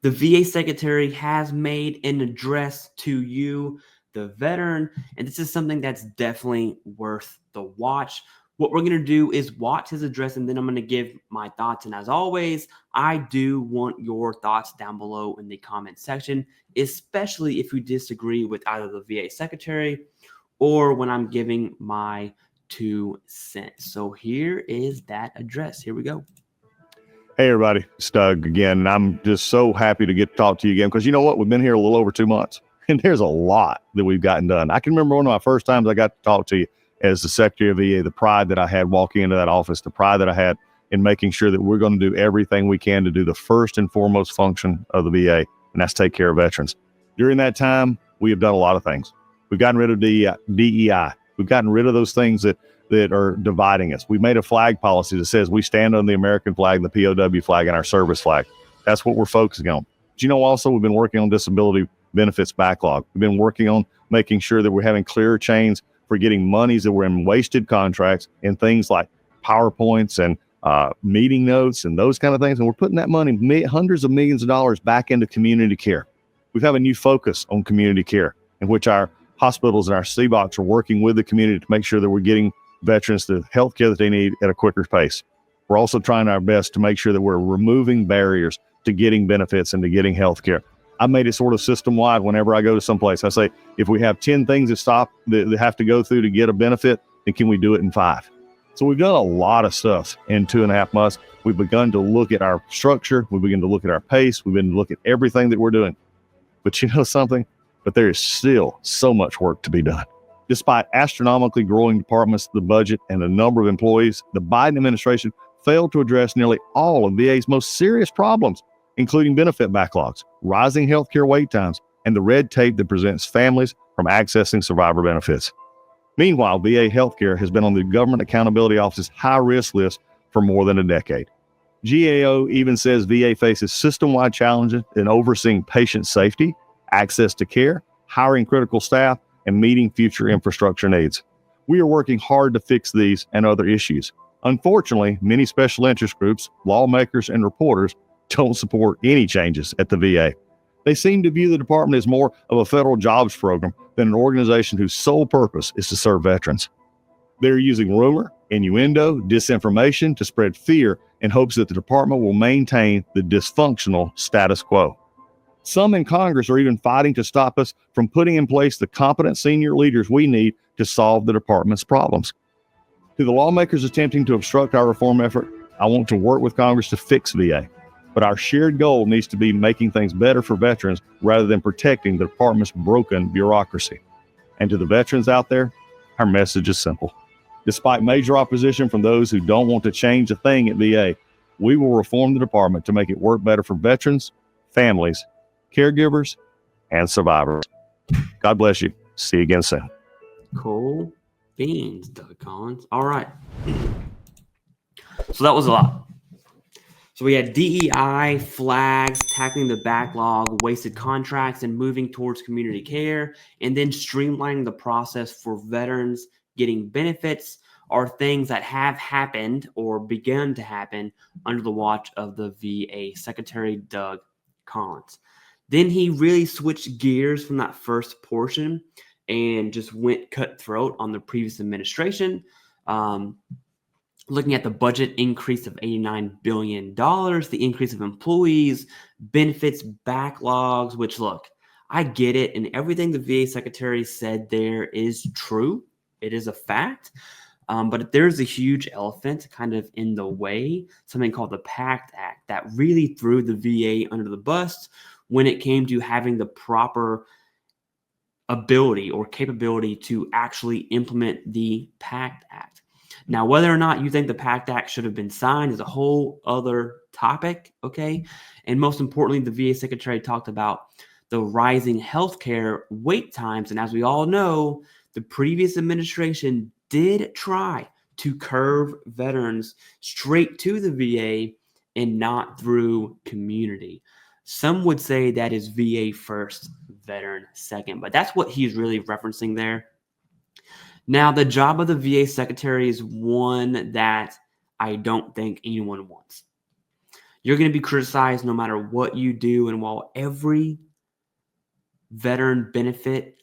the VA secretary has made an address to you, the veteran, and this is something that's definitely worth the watch. What we're going to do is watch his address, and then I'm going to give my thoughts. And as always, I do want your thoughts down below in the comment section, especially if you disagree with either the VA secretary or when I'm giving my 2 cents. So here is that address. Here we go. Hey, everybody. It's Doug again, and I'm just so happy to get to talk to you again because you know what? We've been here a little over 2 months, and there's a lot that we've gotten done. I can remember one of my first times I got to talk to you as the Secretary of VA, the pride that I had walking into that office, the pride that I had in making sure that we're going to do everything we can to do the first and foremost function of the VA, and that's take care of veterans. During that time, we have done a lot of things. We've gotten rid of the DEI. We've gotten rid of those things that are dividing us. We made a flag policy that says we stand on the American flag, the POW flag, and our service flag. That's what we're focusing on. But you know, also, we've been working on disability benefits backlog. We've been working on making sure that we're having clearer chains for getting monies that were in wasted contracts and things like PowerPoints and meeting notes and those kind of things. And we're putting that money, hundreds of millions of dollars, back into community care. We have a new focus on community care in which our hospitals and our CBOCs are working with the community to make sure that we're getting veterans the health care that they need at a quicker pace. We're also trying our best to make sure that we're removing barriers to getting benefits and to getting health care. I made it sort of system-wide whenever I go to someplace. I say, if we have 10 things that have to go through to get a benefit, then can we do it in 5? So we've done a lot of stuff in 2.5 months. We've begun to look at our structure. We've begun to look at our pace. We've been to look at everything that we're doing. But you know something? But there is still so much work to be done. Despite astronomically growing departments, the budget, and the number of employees, the Biden administration failed to address nearly all of VA's most serious problems, including benefit backlogs, rising healthcare wait times, and the red tape that prevents families from accessing survivor benefits. Meanwhile, VA healthcare has been on the Government Accountability Office's high-risk list for more than a decade. GAO even says VA faces system-wide challenges in overseeing patient safety, access to care, hiring critical staff, and meeting future infrastructure needs. We are working hard to fix these and other issues. Unfortunately, many special interest groups, lawmakers, and reporters don't support any changes at the VA. They seem to view the department as more of a federal jobs program than an organization whose sole purpose is to serve veterans. They're using rumor, innuendo, disinformation to spread fear in hopes that the department will maintain the dysfunctional status quo. Some in Congress are even fighting to stop us from putting in place the competent senior leaders we need to solve the department's problems. To the lawmakers attempting to obstruct our reform effort, I want to work with Congress to fix VA. But our shared goal needs to be making things better for veterans rather than protecting the department's broken bureaucracy. And to the veterans out there, our message is simple. Despite major opposition from those who don't want to change a thing at VA, we will reform the department to make it work better for veterans, families, caregivers, and survivors. God bless you. See you again soon. Cool beans, Doug Collins. All right. So that was a lot. So we had DEI, flags, tackling the backlog, wasted contracts, and moving towards community care, and then streamlining the process for veterans getting benefits are things that have happened or begun to happen under the watch of the VA Secretary, Doug Collins. Then he really switched gears from that first portion and just went cutthroat on the previous administration. Looking at the budget increase of $89 billion, the increase of employees, benefits, backlogs, which look, I get it. And everything the VA secretary said there is true. It is a fact. But there's a huge elephant kind of in the way, something called the PACT Act that really threw the VA under the bus when it came to having the proper ability or capability to actually implement the PACT Act. Now, whether or not you think the PACT Act should have been signed is a whole other topic, okay? And most importantly, the VA secretary talked about the rising healthcare wait times. And as we all know, the previous administration did try to curve veterans straight to the VA and not through community. Some would say that is VA first, veteran second, but that's what he's really referencing there. Now, the job of the VA secretary is one that I don't think anyone wants. You're going to be criticized no matter what you do. And while every veteran benefit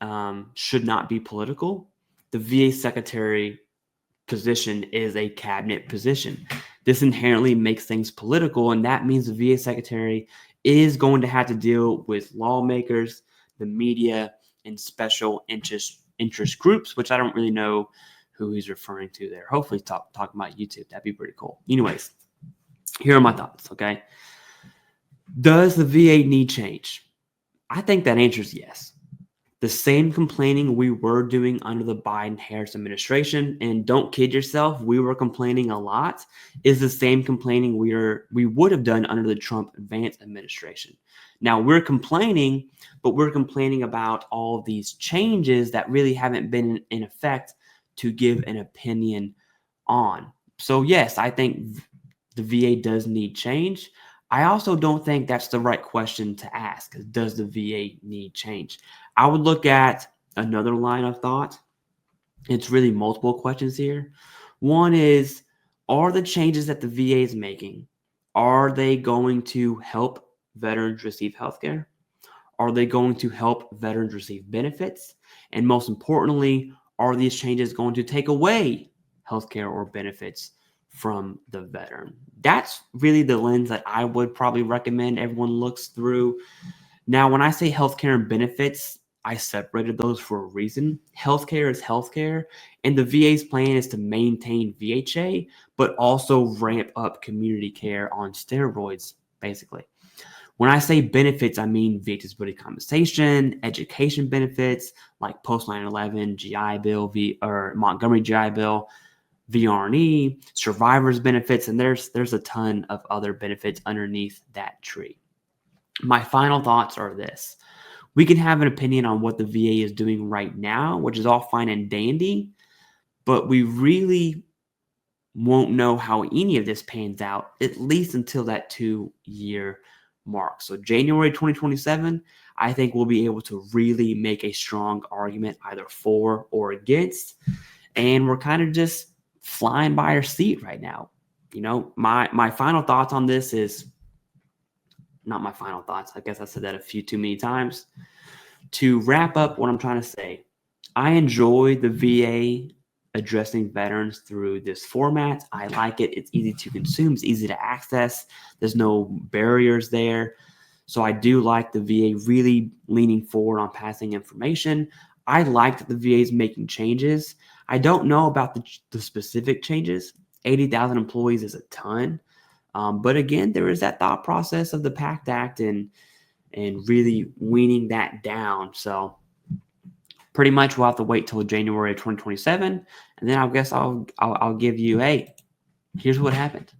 should not be political, the VA secretary position is a cabinet position. This inherently makes things political, and that means the VA secretary is going to have to deal with lawmakers, the media, and special interest groups, which I don't really know who he's referring to there. Hopefully talking about YouTube. That'd be pretty cool. Anyways, here are my thoughts, okay? Does the VA need change? I think that answer is yes. The same complaining we were doing under the Biden-Harris administration, and don't kid yourself, we were complaining a lot, is the same complaining we would have done under the Trump-Vance administration. Now, we're complaining, but we're complaining about all of these changes that really haven't been in effect to give an opinion on. So, yes, I think the VA does need change. I also don't think that's the right question to ask. Does the VA need change? I would look at another line of thought. It's really multiple questions here. One is, are the changes that the VA is making, are they going to help veterans receive health care? Are they going to help veterans receive benefits? And most importantly, are these changes going to take away health care or benefits from the veteran? That's really the lens that I would probably recommend everyone looks through. Now, when I say healthcare and benefits, I separated those for a reason. Healthcare is healthcare, and the VA's plan is to maintain VHA, but also ramp up community care on steroids, basically. When I say benefits, I mean VA disability compensation, education benefits like post 9/11, GI Bill, or Montgomery GI Bill, VRNE, survivors benefits, and there's a ton of other benefits underneath that tree. My final thoughts are this. We can have an opinion on what the VA is doing right now, which is all fine and dandy, but we really won't know how any of this pans out, at least until that 2-year mark. So January 2027, I think we'll be able to really make a strong argument either for or against, and we're kind of just flying by our seat right now. You know, my final thoughts on this is not my final thoughts. I guess I said that a few too many times. To wrap up what I'm trying to say, I enjoy the VA addressing veterans through this format. I like it. It's easy to consume. It's easy to access. There's no barriers there. So I do like the VA really leaning forward on passing information. I like that the VA is making changes. I don't know about the specific changes. 80,000 employees is a ton. But again, there is that thought process of the PACT Act and really weaning that down. So pretty much we'll have to wait till January of 2027. And then I guess I'll give you, hey, here's what happened.